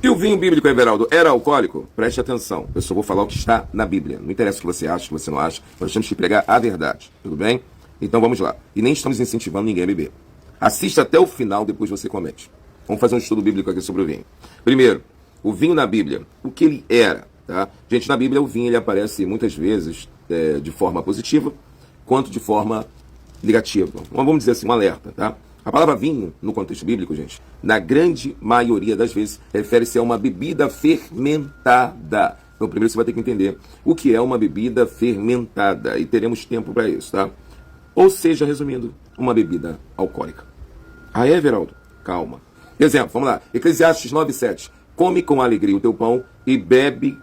E o vinho bíblico, Everaldo, era alcoólico? Preste atenção, eu só vou falar o que está na Bíblia. Não interessa o que você acha, o que você não acha, nós temos que pregar a verdade, tudo bem? Então vamos lá. E nem estamos incentivando ninguém a beber. Assista até o final, depois você comente. Vamos fazer um estudo bíblico aqui sobre o vinho. Primeiro, o vinho na Bíblia, o que ele era, tá? Gente, na Bíblia o vinho ele aparece muitas vezes de forma positiva, quanto de forma negativa. Vamos dizer assim, um alerta, tá? A palavra vinho, no contexto bíblico, gente, na grande maioria das vezes, refere-se a uma bebida fermentada. Então, primeiro você vai ter que entender o que é uma bebida fermentada, e teremos tempo para isso, tá? Ou seja, resumindo, uma bebida alcoólica. Ah, é, Everaldo? Calma. Exemplo, vamos lá. Eclesiastes 9:7. Come com alegria o teu pão e bebe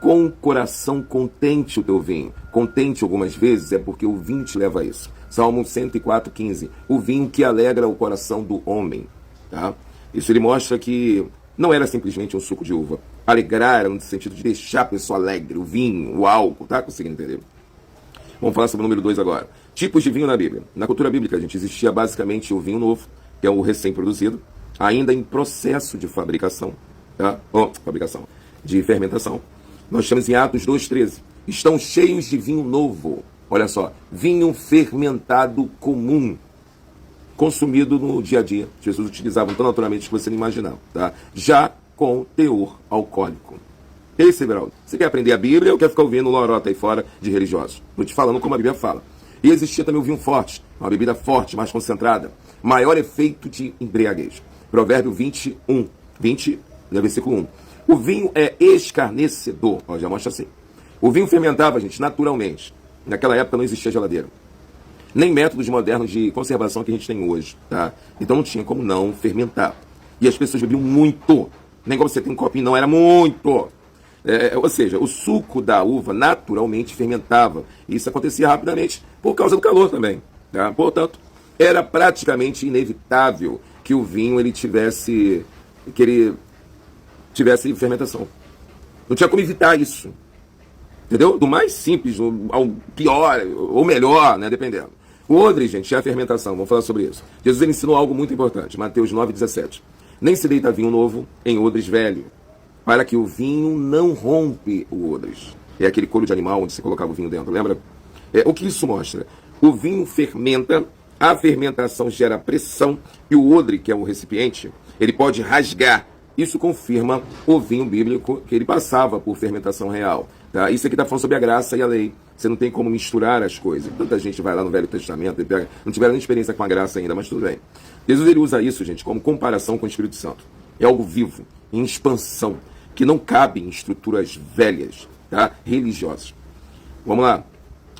com o coração contente o teu vinho. Contente algumas vezes é porque o vinho te leva a isso. Salmo 104:15. O vinho que alegra o coração do homem. Tá? Isso ele mostra que não era simplesmente um suco de uva. Alegrar era no sentido de deixar a pessoa alegre. O vinho, o álcool. Tá conseguindo entender? Vamos falar sobre o número 2 agora. Tipos de vinho na Bíblia. Na cultura bíblica, gente, existia basicamente o vinho novo, que é o recém-produzido, ainda em processo de fabricação. Tá? De fermentação. Nós temos em Atos 2:13. Estão cheios de vinho novo. Olha só, vinho fermentado comum, consumido no dia a dia. Jesus utilizava tão naturalmente que você não imaginava, tá? Já com teor alcoólico. Esse, Everaldo, você quer aprender a Bíblia ou quer ficar ouvindo lorota aí fora de religiosos? Estou te falando como a Bíblia fala. E existia também o vinho forte, uma bebida forte, mais concentrada, maior efeito de embriaguez. Provérbio 21, versículo 1. O vinho é escarnecedor. Ó, já mostra assim. O vinho fermentava, gente, naturalmente. Naquela época não existia geladeira. Nem métodos modernos de conservação que a gente tem hoje, tá? Então não tinha como não fermentar. E as pessoas bebiam muito. Nem como você tem um copinho, não, era muito. Ou seja, o suco da uva naturalmente fermentava. E isso acontecia rapidamente por causa do calor também, tá? Portanto, era praticamente inevitável que o vinho ele tivesse fermentação. Não tinha como evitar isso. Entendeu? Do mais simples ao pior, ou melhor, né? Dependendo. O odre, gente, é a fermentação. Vamos falar sobre isso. Jesus ele ensinou algo muito importante. Mateus 9:17. Nem se deita vinho novo em odres velho, para que o vinho não rompe o odres. É aquele couro de animal onde você colocava o vinho dentro, lembra? O que isso mostra? O vinho fermenta, a fermentação gera pressão, e o odre, que é o recipiente, ele pode rasgar. Isso confirma o vinho bíblico que ele passava por fermentação real. Tá? Isso aqui está falando sobre a graça e a lei. Você não tem como misturar as coisas. Tanta gente vai lá no Velho Testamento e pega, não tiveram nem experiência com a graça ainda, mas tudo bem. Jesus ele usa isso, gente, como comparação com o Espírito Santo. É algo vivo, em expansão, que não cabe em estruturas velhas, tá? Religiosas. Vamos lá,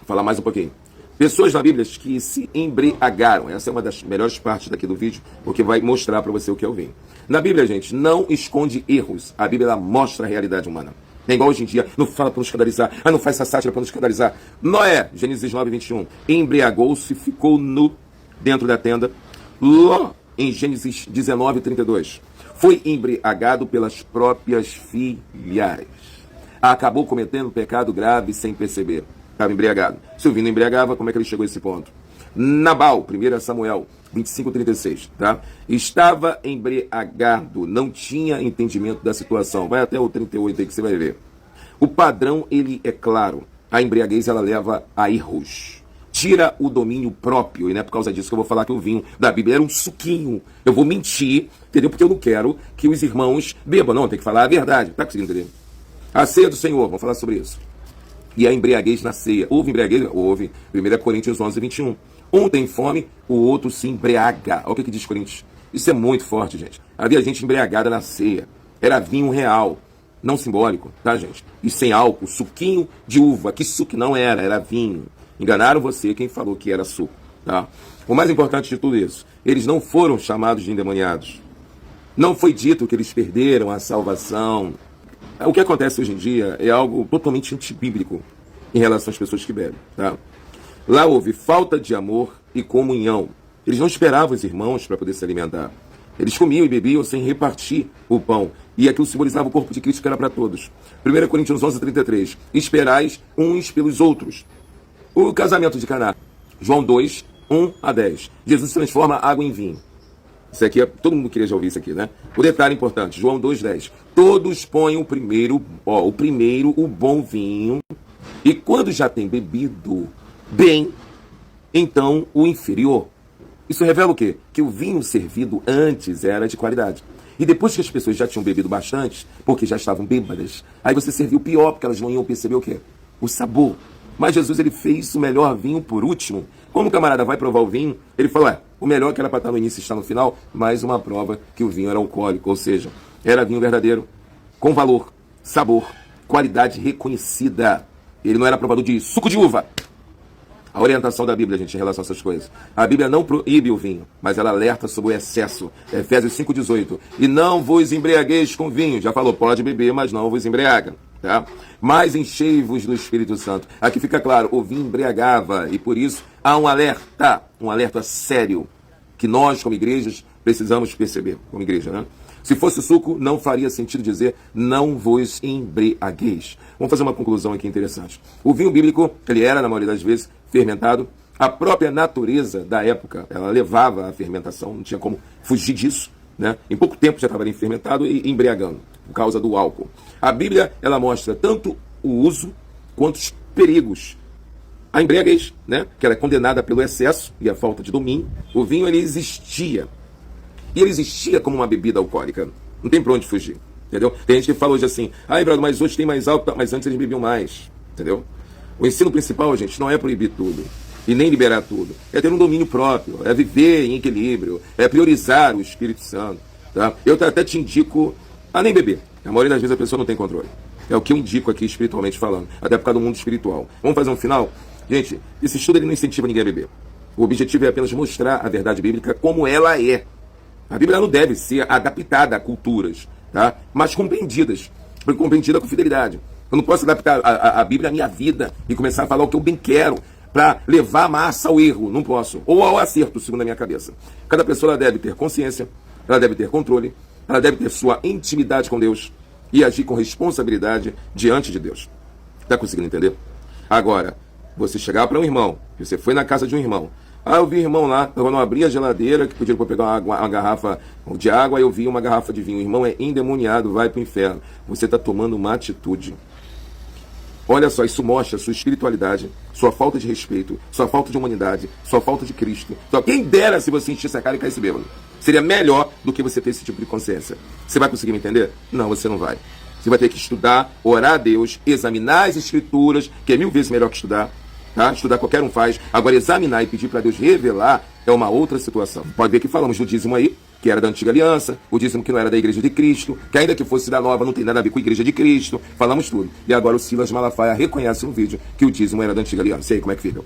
falar mais um pouquinho. Pessoas na Bíblia que se embriagaram. Essa é uma das melhores partes daqui do vídeo, porque vai mostrar para você o que é o vinho. Na Bíblia, gente, não esconde erros. A Bíblia ela mostra a realidade humana. É igual hoje em dia, não fala para não escandalizar, não faz essa sátira para não escandalizar. Noé, Gênesis 9:21, embriagou-se e ficou nu dentro da tenda. Ló, em Gênesis 19:32, foi embriagado pelas próprias filhas. Acabou cometendo um pecado grave sem perceber. Estava embriagado. Se o vinho embriagava, como é que ele chegou a esse ponto? Nabal, 1 Samuel 25:36, tá? Estava embriagado, não tinha entendimento da situação. Vai até o 38 aí que você vai ver. O padrão, ele é claro. A embriaguez, ela leva a erros. Tira o domínio próprio, e não é por causa disso que eu vou falar que o vinho da Bíblia era um suquinho. Eu vou mentir, entendeu? Porque eu não quero que os irmãos bebam. Não, tem que falar a verdade. Tá conseguindo entender? A ceia do Senhor, vamos falar sobre isso. E a embriaguez na ceia. Houve embriaguez? Houve. 1 Coríntios 11:21. Um tem fome, o outro se embriaga. Olha o que diz Coríntios. Isso é muito forte, gente. Havia gente embriagada na ceia. Era vinho real, não simbólico, tá, gente? E sem álcool, suquinho de uva. Que suco não era, era vinho. Enganaram você quem falou que era suco, tá? O mais importante de tudo isso, eles não foram chamados de endemoniados. Não foi dito que eles perderam a salvação. O que acontece hoje em dia é algo totalmente antibíblico em relação às pessoas que bebem, tá? Lá houve falta de amor e comunhão. Eles não esperavam os irmãos para poder se alimentar. Eles comiam e bebiam sem repartir o pão. E aquilo simbolizava o corpo de Cristo que era para todos. 1 Coríntios 11:33. Esperais uns pelos outros. O casamento de Caná. João 2:1-10. Jesus transforma água em vinho. Isso aqui, todo mundo queria já ouvir isso aqui, né? O detalhe importante, João 2,10. Todos põem o primeiro, o bom vinho, e quando já tem bebido bem, então o inferior. Isso revela o quê? Que o vinho servido antes era de qualidade. E depois que as pessoas já tinham bebido bastante, porque já estavam bêbadas, aí você serviu o pior, porque elas não iam perceber o quê? O sabor. Mas Jesus, ele fez o melhor vinho por último. Quando o camarada vai provar o vinho, ele fala, o melhor que era para estar no início está no final, mais uma prova que o vinho era alcoólico, ou seja, era vinho verdadeiro, com valor, sabor, qualidade reconhecida. Ele não era provador de suco de uva. A orientação da Bíblia, gente, em relação a essas coisas. A Bíblia não proíbe o vinho, mas ela alerta sobre o excesso. Efésios 5,18. E não vos embriagueis com vinho. Já falou, pode beber, mas não vos embriaga. Tá? Mas enchei-vos do Espírito Santo. Aqui fica claro, o vinho embriagava. E por isso há um alerta sério, que nós, como igrejas, precisamos perceber. Como igreja, né? Se fosse suco, não faria sentido dizer não vos embriagueis. Vamos fazer uma conclusão aqui interessante. O vinho bíblico, ele era, na maioria das vezes, fermentado. A própria natureza da época, ela levava à fermentação, não tinha como fugir disso, né? Em pouco tempo já estava ali fermentado e embriagando, por causa do álcool. A Bíblia, ela mostra tanto o uso quanto os perigos. A embriaguez, né? Que ela é condenada pelo excesso e a falta de domínio. O vinho, ele existia. E ele existia como uma bebida alcoólica. Não tem pra onde fugir. Entendeu? Tem gente que fala hoje assim, Brado, mas hoje tem mais álcool, mas antes eles bebiam mais. Entendeu? O ensino principal, gente, não é proibir tudo. E nem liberar tudo. É ter um domínio próprio. É viver em equilíbrio. É priorizar o Espírito Santo. Tá? Eu até te indico a nem beber. A maioria das vezes a pessoa não tem controle. É o que eu indico aqui espiritualmente falando. Até por causa do mundo espiritual. Vamos fazer um final? Gente, esse estudo ele não incentiva ninguém a beber. O objetivo é apenas mostrar a verdade bíblica como ela é. A Bíblia não deve ser adaptada a culturas, tá? Mas compreendida com fidelidade. Eu não posso adaptar a Bíblia à minha vida e começar a falar o que eu bem quero para levar a massa ao erro. Não posso. Ou ao acerto, segundo a minha cabeça. Cada pessoa ela deve ter consciência, ela deve ter controle, ela deve ter sua intimidade com Deus e agir com responsabilidade diante de Deus. Está conseguindo entender? Agora, você chegar para um irmão, você foi na casa de um irmão, eu vi irmão lá, eu não abri a geladeira, que pediram para pegar uma garrafa de água, eu vi uma garrafa de vinho. O irmão é endemoniado, vai para o inferno. Você está tomando uma atitude. Olha só, isso mostra sua espiritualidade, sua falta de respeito, sua falta de humanidade, sua falta de Cristo. Só quem dera se você enchesse a cara e caísse bêbado. Seria melhor do que você ter esse tipo de consciência. Você vai conseguir me entender? Não, você não vai. Você vai ter que estudar, orar a Deus, examinar as Escrituras, que é 1000 vezes melhor que estudar. Tá? Estudar qualquer um faz. Agora, examinar e pedir para Deus revelar é uma outra situação. Pode ver que falamos do dízimo aí, que era da antiga aliança, o dízimo que não era da igreja de Cristo, que ainda que fosse da nova, não tem nada a ver com a igreja de Cristo. Falamos tudo. E agora o Silas Malafaia reconhece no vídeo que o dízimo era da antiga aliança. E aí, como é que fica?